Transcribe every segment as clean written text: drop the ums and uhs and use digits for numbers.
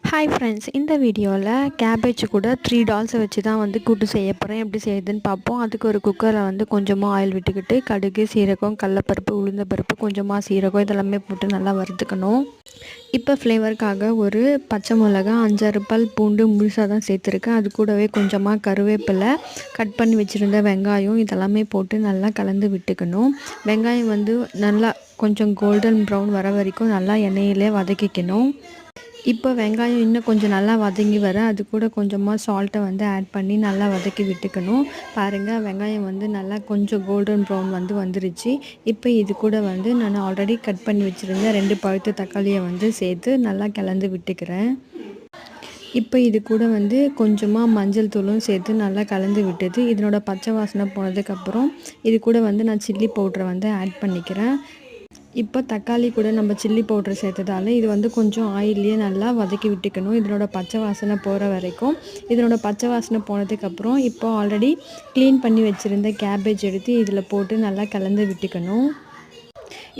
Hi friends, இந்த வீடியோவில் cabbage கூட 3 டால்ஸை வச்சு தான் வந்து கூட்டு செய்ய போகிறேன். எப்படி செய்யுதுன்னு பார்ப்போம். அதுக்கு ஒரு குக்கரில் வந்து கொஞ்சமாக ஆயில் விட்டுக்கிட்டு கடுகு, சீரகம், கடலப்பருப்பு, உளுந்தம்பருப்பு, கொஞ்சமாக சீரகம் இதெல்லாமே போட்டு நல்லா வறுத்துக்கணும். இப்போ ஃப்ளேவருக்காக ஒரு பச்சை மிளகா, 5-6 பல் பூண்டு முழுசாக தான் சேர்த்துருக்கேன். அது கூடவே கொஞ்சமாக கருவேப்பிலை, கட் பண்ணி வச்சுருந்த வெங்காயம் இதெல்லாமே போட்டு நல்லா கலந்து விட்டுக்கணும். வெங்காயம் வந்து நல்லா கொஞ்சம் கோல்டன் ப்ரௌன் வர வரைக்கும் நல்லா எண்ணெயிலே வதக்கிக்கணும். இப்போ வெங்காயம் இன்னும் கொஞ்சம் நல்லா வதங்கி வர அது கூட கொஞ்சமாக சால்ட்டை வந்து ஆட் பண்ணி நல்லா வதக்கி விட்டுக்கணும். பாருங்கள், வெங்காயம் வந்து நல்லா கொஞ்சம் கோல்டன் ப்ரௌன் வந்துருச்சு. இப்போ இது கூட வந்து நான் ஆல்ரெடி கட் பண்ணி வச்சுருந்த 2 பழுத்த தக்காளியை வந்து சேர்த்து நல்லா கலந்து விட்டுக்கிறேன். இப்போ இது கூட வந்து கொஞ்சமாக மஞ்சள் தூளும் சேர்த்து நல்லா கலந்து விட்டுது. இதனோட பச்சை வாசனை போனதுக்கப்புறம் இது கூட வந்து நான் சில்லி பவுட்ரை வந்து ஆட் பண்ணிக்கிறேன். இப்போ தக்காளி கூட நம்ம சில்லி பவுடர் சேர்த்ததால இது வந்து கொஞ்சம் ஆயிலே நல்லா வதக்கி விட்டுக்கணும். இதனோட பச்சை வாசனை போகிற வரைக்கும். இதனோட பச்சை வாசனை போனதுக்கப்புறம் இப்போ ஆல்ரெடி க்ளீன் பண்ணி வச்சுருந்த கேபேஜ் எடுத்து இதில் போட்டு நல்லா கலந்து விட்டுக்கணும்.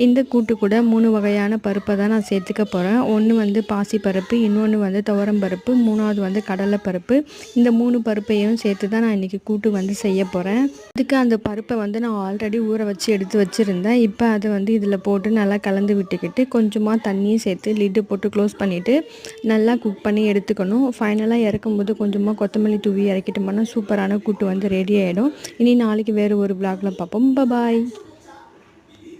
இந்த கூட்டு கூட 3 வகையான பருப்பை தான் நான் சேர்த்துக்க போகிறேன். ஒன்று வந்து பாசிப்பருப்பு, இன்னொன்று வந்து துவரம்பருப்பு, 3வது வந்து கடலைப்பருப்பு. இந்த 3 பருப்பையும் சேர்த்து தான் நான் இன்றைக்கி கூட்டு வந்து செய்ய போகிறேன். இதுக்கு அந்த பருப்பை வந்து நான் ஆல்ரெடி ஊற வச்சு எடுத்து வச்சுருந்தேன். இப்போ அதை வந்து இதில் போட்டு நல்லா கலந்து விட்டுக்கிட்டு கொஞ்சமாக தண்ணியும் சேர்த்து லிட்டு போட்டு க்ளோஸ் பண்ணிவிட்டு நல்லா குக் பண்ணி எடுத்துக்கணும். ஃபைனலாக இறக்கும்போது கொஞ்சமாக கொத்தமல்லி தூவி இறக்கிட்டோம்னா சூப்பரான கூட்டு வந்து ரெடி ஆகிடும். இனி நாளைக்கு வேறு ஒரு விளாகில் பார்ப்போம். பாய்.